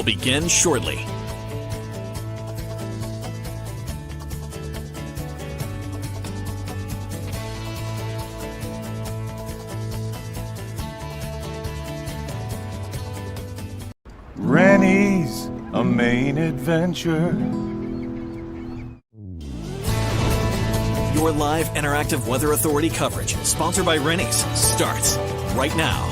begin shortly. Rennie's a Maine adventure. Your live interactive Weather Authority coverage, sponsored by Rennie's, starts right now.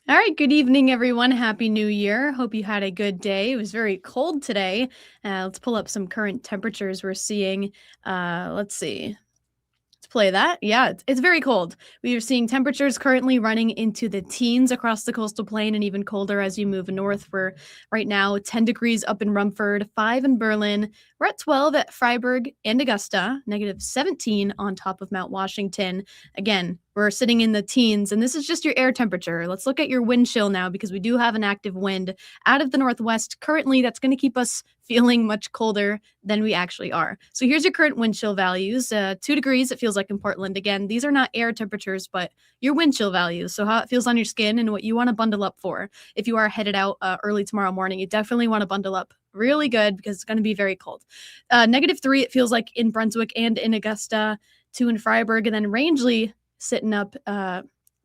All right, good evening, everyone. Happy New Year. Hope you had a good day. It was very cold today. Let's pull up some current temperatures we're seeing. Let's see. Let's play that. Yeah, it's very cold. We are seeing temperatures currently running into the teens across the coastal plain and even colder as you move north. We're right now 10 degrees up in Rumford, 5 in Berlin. We're at 12 at Freiburg and Augusta, negative 17 on top of Mount Washington. Again, we're sitting in the teens, and this is just your air temperature. Let's look at your wind chill now because we do have an active wind out of the northwest currently that's going to keep us feeling much colder than we actually are. So here's your current wind chill values. 2 degrees, it feels like in Portland. Again, these are not air temperatures, but your wind chill values. So how it feels on your skin and what you want to bundle up for. If you are headed out early tomorrow morning, you definitely want to bundle up really good because it's going to be very cold. Negative 3, it feels like in Brunswick and in Augusta, 2 in Freiburg, and then Rangeley sitting up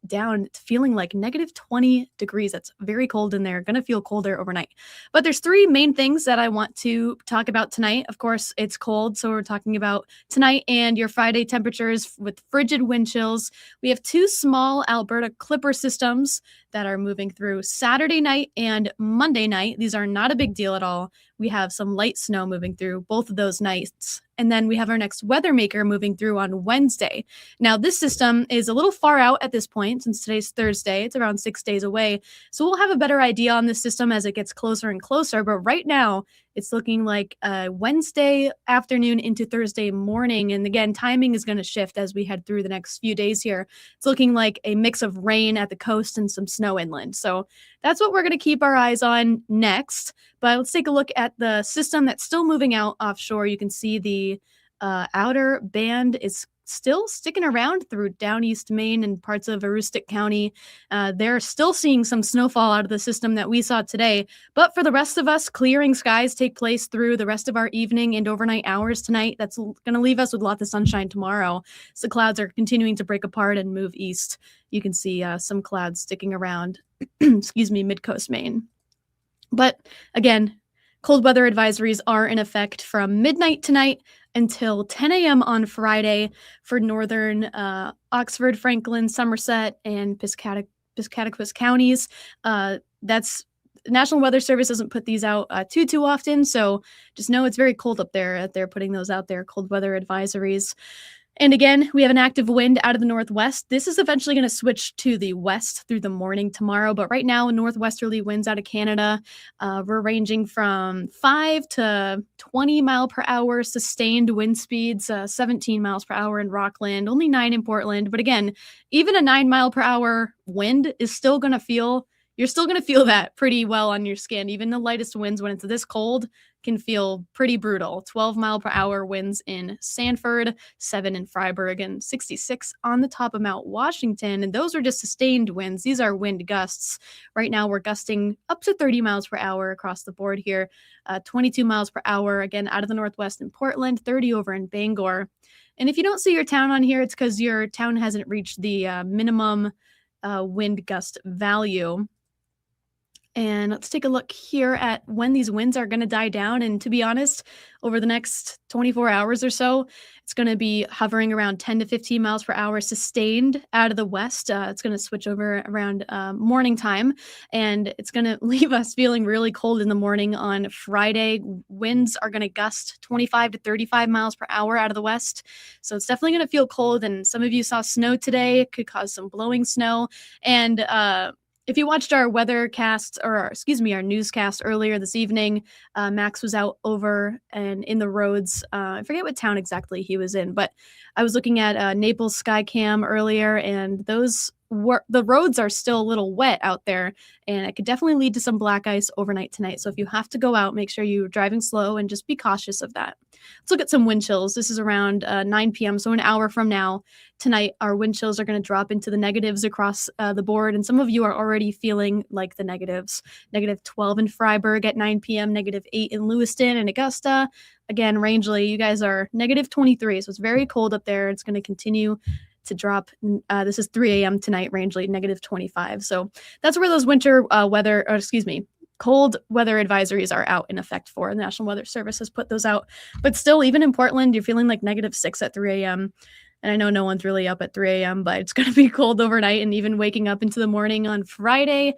down, feeling like negative 20 degrees. That's very cold in there. Going to feel colder overnight. But there's 3 main things that I want to talk about tonight. Of course, it's cold, so we're talking about tonight and your Friday temperatures with frigid wind chills. We have 2 small Alberta Clipper systems that are moving through Saturday night and Monday night. These are not a big deal at all. We have some light snow moving through both of those nights. And then we have our next weather maker moving through on Wednesday. Now, this system is a little far out at this point since today's Thursday. It's around 6 days away. So we'll have a better idea on this system as it gets closer and closer. But right now, it's looking like Wednesday afternoon into Thursday morning. And again, timing is going to shift as we head through the next few days here. It's looking like a mix of rain at the coast and some snow inland. So that's what we're going to keep our eyes on next. But let's take a look at the system that's still moving out offshore. You can see the outer band is still sticking around through down east Maine and parts of Aroostook County. They're still seeing some snowfall out of the system that we saw today. But for the rest of us, clearing skies take place through the rest of our evening and overnight hours tonight. That's going to leave us with lots of sunshine tomorrow. So clouds are continuing to break apart and move east. You can see some clouds sticking around, mid-coast Maine. But again, cold weather advisories are in effect from midnight tonight until 10 a.m. on Friday for northern Oxford, Franklin, Somerset, and Piscataquis counties. That's National Weather Service doesn't put these out too often, so just know it's very cold up there. They're putting those out there, cold weather advisories. And again, we have an active wind out of the northwest. This is eventually going to switch to the west through the morning tomorrow. But right now, northwesterly winds out of Canada, we're ranging from 5 to 20 mile per hour sustained wind speeds, 17 miles per hour in Rockland, only 9 in Portland. But again, even a 9 mile per hour wind is still going to feel, you're still going to feel that pretty well on your skin. Even the lightest winds when it's this cold can feel pretty brutal. 12 mile per hour winds in Sanford, 7 in Freiburg, and 66 on the top of Mount Washington. And those are just sustained winds. These are wind gusts. Right now, we're gusting up to 30 miles per hour across the board here, 22 miles per hour, again, out of the northwest in Portland, 30 over in Bangor. And if you don't see your town on here, it's because your town hasn't reached the minimum wind gust value. And let's take a look here at when these winds are going to die down. And to be honest, over the next 24 hours or so, it's going to be hovering around 10 to 15 miles per hour sustained out of the west. It's going to switch over around morning time, and it's going to leave us feeling really cold in the morning on Friday. Winds are going to gust 25 to 35 miles per hour out of the west. So it's definitely going to feel cold. And some of you saw snow today. It could cause some blowing snow. And if you watched our our newscast earlier this evening, Max was out over and in the roads. I forget what town exactly he was in, but I was looking at Naples Skycam earlier, and those the roads are still a little wet out there, and it could definitely lead to some black ice overnight tonight. So if you have to go out, make sure you're driving slow and just be cautious of that. Let's look at some wind chills. This is around 9 p.m., so an hour from now. Tonight, our wind chills are going to drop into the negatives across the board, and some of you are already feeling like the negatives. -12 in Freiburg at 9 p.m., -8 in Lewiston and Augusta. Again, Rangeley, you guys are -23, so it's very cold up there. It's going to continue to drop. This is 3 a.m. tonight, Rangeley, -25. So that's where those cold weather advisories are out in effect for. The National Weather Service has put those out. But still, even in Portland, you're feeling like -6 at 3 a.m. And I know no one's really up at 3 a.m., but it's going to be cold overnight. And even waking up into the morning on Friday,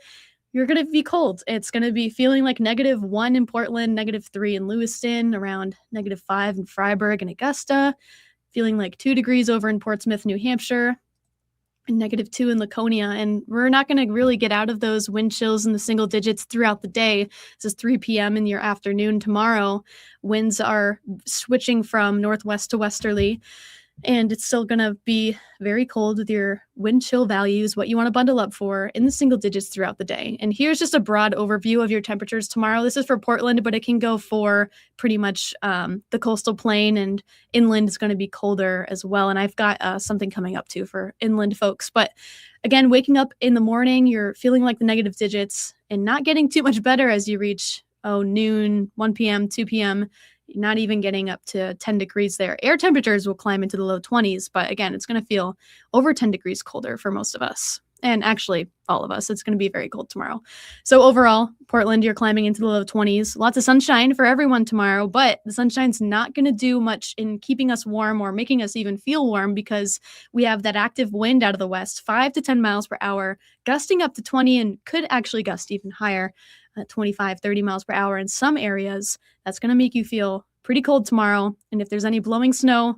you're going to be cold. It's going to be feeling like -1 in Portland, -3 in Lewiston, around -5 in Freiburg and Augusta, feeling like 2 degrees over in Portsmouth, New Hampshire, and -2 in Laconia. And we're not going to really get out of those wind chills in the single digits throughout the day. This is 3 p.m. in your afternoon tomorrow. Winds are switching from northwest to westerly. And it's still going to be very cold with your wind chill values, what you want to bundle up for in the single digits throughout the day. And here's just a broad overview of your temperatures tomorrow. This is for Portland, but it can go for pretty much the coastal plain, and inland is going to be colder as well. And I've got something coming up too for inland folks. But again, waking up in the morning, you're feeling like the negative digits and not getting too much better as you reach noon, 1 p.m., 2 p.m., not even getting up to 10 degrees there. Air temperatures will climb into the low 20s, but again, it's going to feel over 10 degrees colder for most of us. And actually, all of us. It's going to be very cold tomorrow. So overall, Portland, you're climbing into the low 20s. Lots of sunshine for everyone tomorrow, but the sunshine's not going to do much in keeping us warm or making us even feel warm, because we have that active wind out of the west, 5 to 10 miles per hour, gusting up to 20, and could actually gust even higher, 25, 30 miles per hour in some areas. That's going to make you feel pretty cold tomorrow. And if there's any blowing snow,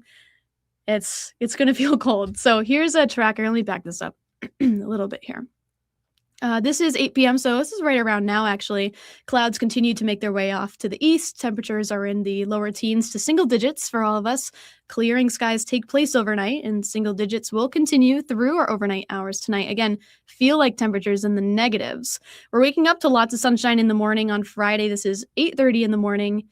it's going to feel cold. So here's a tracker. Let me back this up a little bit here. This is 8 p.m., so this is right around now, actually. Clouds continue to make their way off to the east. Temperatures are in the lower teens to single digits for all of us. Clearing skies take place overnight, and single digits will continue through our overnight hours tonight. Again, feel like temperatures in the negatives. We're waking up to lots of sunshine in the morning on Friday. This is 8:30 in the morning.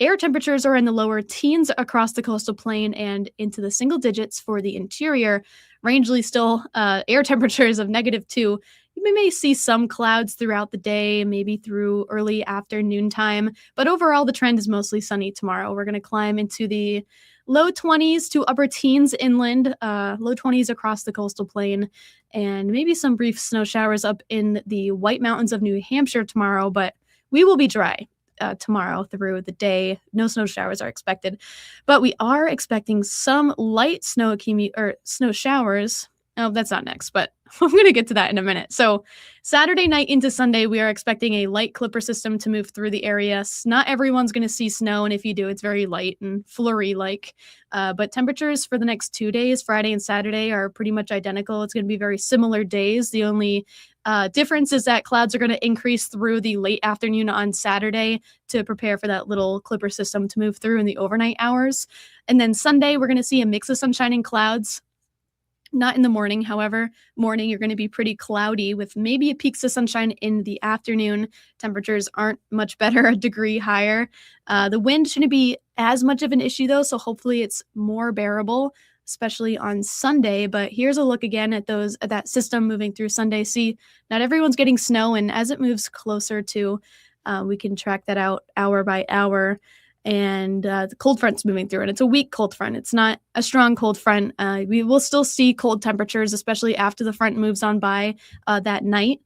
Air temperatures are in the lower teens across the coastal plain and into the single digits for the interior. Rangeley still air temperatures of -2. You may see some clouds throughout the day, maybe through early afternoon time, but overall the trend is mostly sunny tomorrow. We're going to climb into the low 20s to upper teens inland, low 20s across the coastal plain, and maybe some brief snow showers up in the White Mountains of New Hampshire tomorrow, but we will be dry tomorrow through the day. No snow showers are expected, but we are expecting some light snow showers. Oh, that's not next, but I'm going to get to that in a minute. So Saturday night into Sunday, we are expecting a light clipper system to move through the area. Not everyone's going to see snow, and if you do, it's very light and flurry-like. But temperatures for the next 2 days, Friday and Saturday, are pretty much identical. It's going to be very similar days. The only difference is that clouds are going to increase through the late afternoon on Saturday to prepare for that little clipper system to move through in the overnight hours. And then Sunday, we're going to see a mix of sunshine and clouds. Not in the morning, however. Morning, you're going to be pretty cloudy with maybe peaks of sunshine in the afternoon. Temperatures aren't much better, a degree higher. The wind shouldn't be as much of an issue, though, so hopefully it's more bearable, especially on Sunday. But here's a look again at that system moving through Sunday. See, not everyone's getting snow, and as it moves closer to, we can track that out hour by hour. And the cold front's moving through, and it's a weak cold front. It's not a strong cold front. We will still see cold temperatures, especially after the front moves on by that night.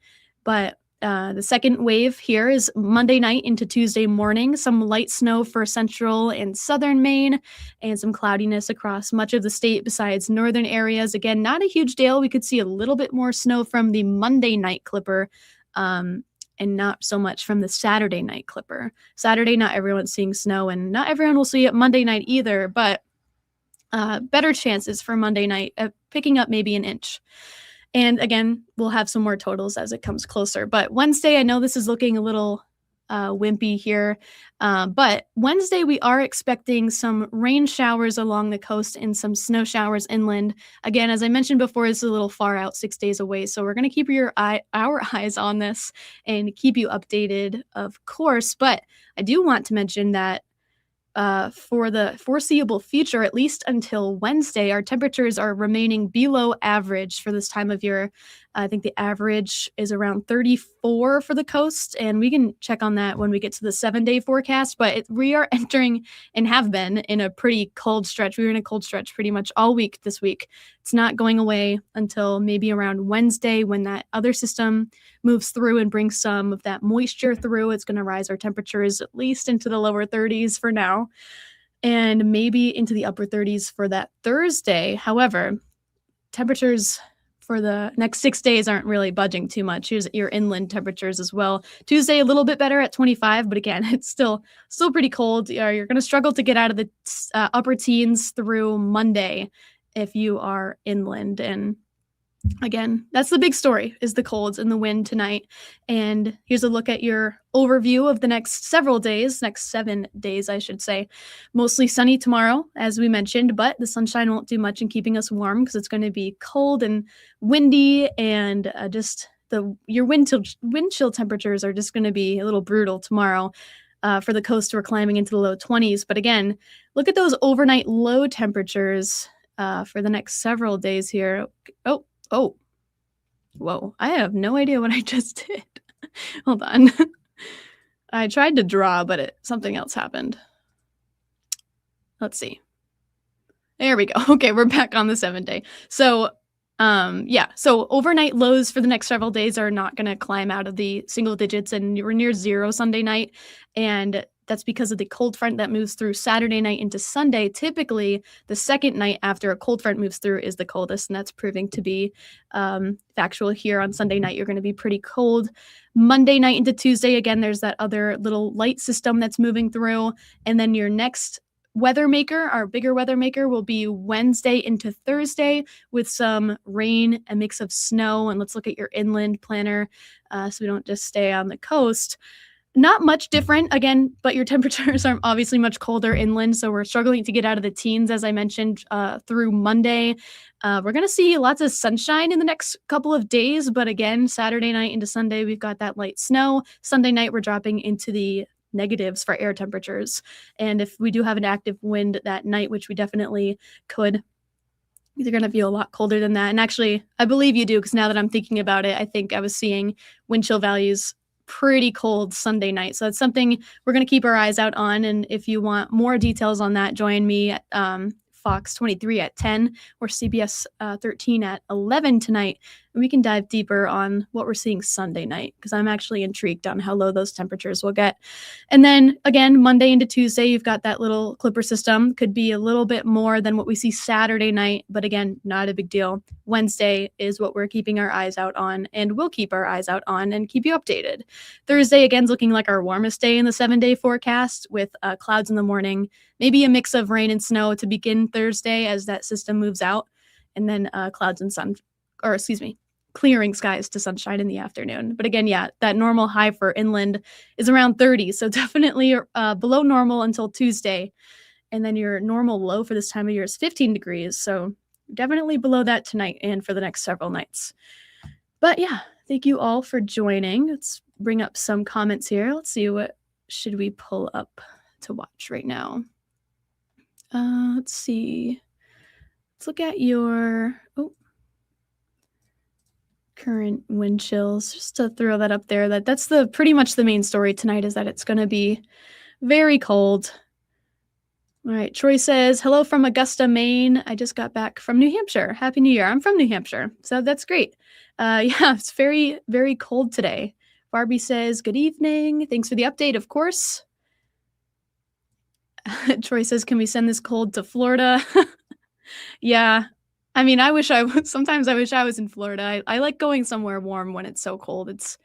But the second wave here is Monday night into Tuesday morning. Some light snow for central and southern Maine, and some cloudiness across much of the state besides northern areas. Again, not a huge deal. We could see a little bit more snow from the Monday night clipper, and not so much from the Saturday night clipper. Saturday, not everyone's seeing snow, and not everyone will see it Monday night either, but better chances for Monday night picking up maybe an inch. And again, we'll have some more totals as it comes closer. But Wednesday, I know this is looking a little wimpy here. But Wednesday, we are expecting some rain showers along the coast and some snow showers inland. Again, as I mentioned before, it's a little far out, 6 days away. So we're going to keep our eyes on this and keep you updated, of course. But I do want to mention that for the foreseeable future, at least until Wednesday, our temperatures are remaining below average for this time of year. I think the average is around 34 for the coast, and we can check on that when we get to the 7-day forecast. But we are entering and have been in a pretty cold stretch. We were in a cold stretch pretty much all week this week. It's not going away until maybe around Wednesday when that other system moves through and brings some of that moisture through. It's going to rise our temperatures at least into the lower 30s for now, and maybe into the upper 30s for that Thursday. However, temperatures for the next 6 days aren't really budging too much. Here's your inland temperatures as well. Tuesday, a little bit better at 25, but again, it's still pretty cold. You're going to struggle to get out of the upper teens through Monday if you are inland. And again, that's the big story, is the colds and the wind tonight. And here's a look at your overview of the next several days, next 7 days, I should say. Mostly sunny tomorrow, as we mentioned, but the sunshine won't do much in keeping us warm because it's going to be cold and windy, and your wind chill temperatures are just going to be a little brutal tomorrow. For the coast, we're climbing into the low 20s. But again, look at those overnight low temperatures for the next several days here. Oh, whoa. I have no idea what I just did. Hold on. I tried to draw, but something else happened. Let's see. There we go. Okay, we're back on the 7-day. So, so overnight lows for the next several days are not going to climb out of the single digits, and we're near zero Sunday night. And that's because of the cold front that moves through Saturday night into Sunday. Typically, the second night after a cold front moves through is the coldest, and that's proving to be factual here. On Sunday night, you're going to be pretty cold. Monday night into Tuesday, again, there's that other little light system that's moving through. And then your next weather maker, our bigger weather maker, will be Wednesday into Thursday with some rain, a mix of snow. And let's look at your inland planner so we don't just stay on the coast. Not much different, again, but your temperatures are obviously much colder inland, so we're struggling to get out of the teens, as I mentioned, through Monday. We're going to see lots of sunshine in the next couple of days, but again, Saturday night into Sunday, we've got that light snow. Sunday night, we're dropping into the negatives for air temperatures, and if we do have an active wind that night, which we definitely could, you're going to feel a lot colder than that. And actually, I believe you do, because now that I'm thinking about it, I think I was seeing wind chill values pretty cold Sunday night. So that's something we're going to keep our eyes out on. And if you want more details on that, join me at Fox 23 at 10 or CBS 13 at 11 tonight. And we can dive deeper on what we're seeing Sunday night, because I'm actually intrigued on how low those temperatures will get. And then again, Monday into Tuesday, you've got that little clipper system. Could be a little bit more than what we see Saturday night, but again, not a big deal. Wednesday is what we're keeping our eyes out on, and we'll keep our eyes out on and keep you updated. Thursday, again, is looking like our warmest day in the 7-day forecast, with clouds in the morning, maybe a mix of rain and snow to begin Thursday as that system moves out, and then clouds and clearing skies to sunshine in the afternoon. But again, that normal high for inland is around 30, so definitely below normal until Tuesday. And then your normal low for this time of year is 15 degrees, so definitely below that tonight and for the next several nights. But yeah, thank you all for joining. Let's bring up some comments here. Let's see, what should we pull up to watch right now? Let's see. Let's look at your current wind chills, just to throw that up there. That's pretty much the main story tonight, is that it's going to be very cold. All right, Troy says, hello from Augusta, Maine. I just got back from New Hampshire. Happy New Year. I'm from New Hampshire, so that's great. It's very, very cold today. Barbie says, good evening. Thanks for the update, of course. Troy says, can we send this cold to Florida? Yeah. I mean, sometimes I wish I was in Florida. I like going somewhere warm when it's so cold. It's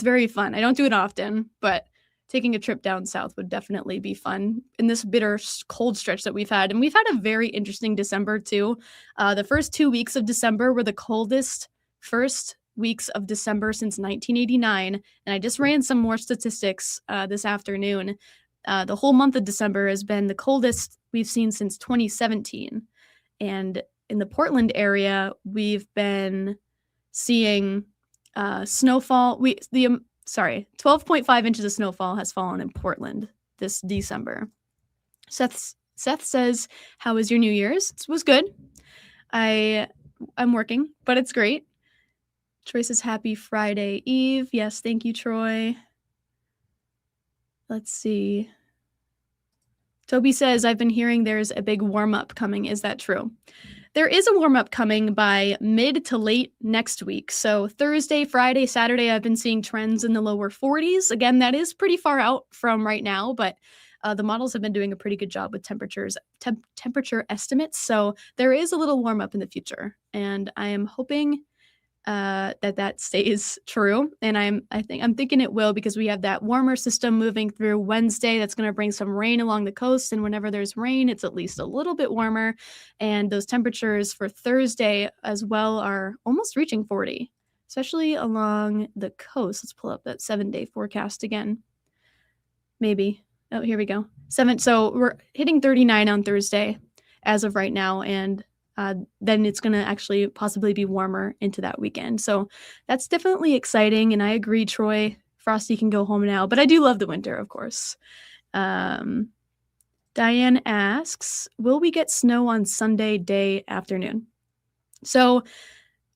very fun. I don't do it often, but taking a trip down south would definitely be fun in this bitter cold stretch that we've had. And we've had a very interesting December too. The first 2 weeks of December were the coldest first weeks of December since 1989. And I just ran some more statistics this afternoon. The whole month of December has been the coldest we've seen since 2017. And in the Portland area, we've been seeing snowfall. 12.5 inches of snowfall has fallen in Portland this December. Seth says, "How was your New Year's?" It was good. I'm working, but it's great. Troy says, "Happy Friday Eve." Yes, thank you, Troy. Let's see. Toby says, "I've been hearing there's a big warm-up coming." Is that true? There is a warm-up coming by mid to late next week. So Thursday, Friday, Saturday, I've been seeing trends in the lower 40s. Again, that is pretty far out from right now, but the models have been doing a pretty good job with temperature estimates. So there is a little warm-up in the future, and I am hoping that stays true. And I'm thinking it will, because we have that warmer system moving through Wednesday that's going to bring some rain along the coast. And whenever there's rain, it's at least a little bit warmer. And those temperatures for Thursday as well are almost reaching 40, especially along the coast. Let's pull up that 7-day forecast again. Maybe. Oh, here we go. So we're hitting 39 on Thursday as of right now. And then it's going to actually possibly be warmer into that weekend. So that's definitely exciting. And I agree, Troy, Frosty can go home now. But I do love the winter, of course. Diane asks, will we get snow on Sunday day afternoon? So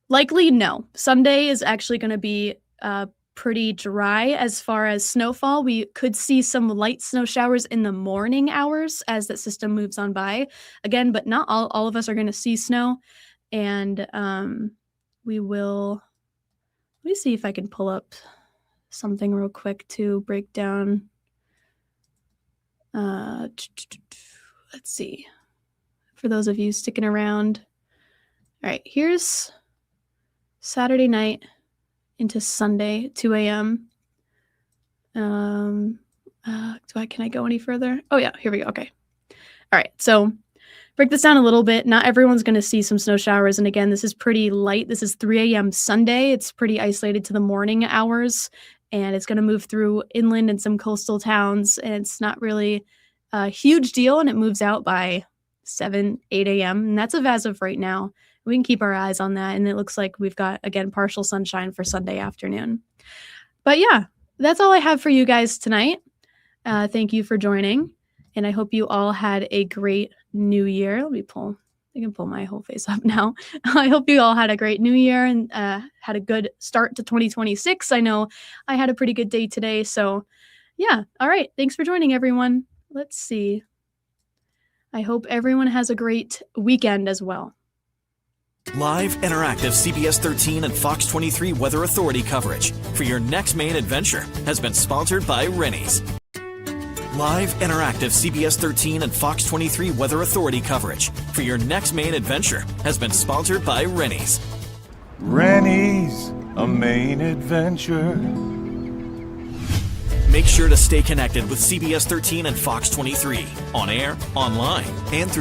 likely no. Sunday is actually going to be pretty dry as far as snowfall. We could see some light snow showers in the morning hours as that system moves on by. Again, but not all of us are going to see snow. And we will, let me see if I can pull up something real quick to break down. Let's see. For those of you sticking around. All right, here's Saturday night into Sunday, 2 a.m. Can I go any further? Oh yeah, here we go. Okay. All right. So break this down a little bit. Not everyone's going to see some snow showers. And again, this is pretty light. This is 3 a.m. Sunday. It's pretty isolated to the morning hours, and it's going to move through inland and some coastal towns. And it's not really a huge deal. And it moves out by 7, 8 a.m. And that's as of right now. We can keep our eyes on that. And it looks like we've got, again, partial sunshine for Sunday afternoon. But yeah, that's all I have for you guys tonight. Thank you for joining. And I hope you all had a great new year. I can pull my whole face up now. I hope you all had a great new year and had a good start to 2026. I know I had a pretty good day today. So yeah. All right. Thanks for joining, everyone. Let's see. I hope everyone has a great weekend as well. Live, interactive CBS 13 and Fox 23 Weather Authority coverage for your next main adventure has been sponsored by Rennie's. Live, interactive CBS 13 and Fox 23 Weather Authority coverage for your next main adventure has been sponsored by Rennie's. Rennie's, a main adventure. Make sure to stay connected with CBS 13 and Fox 23 on air, online, and through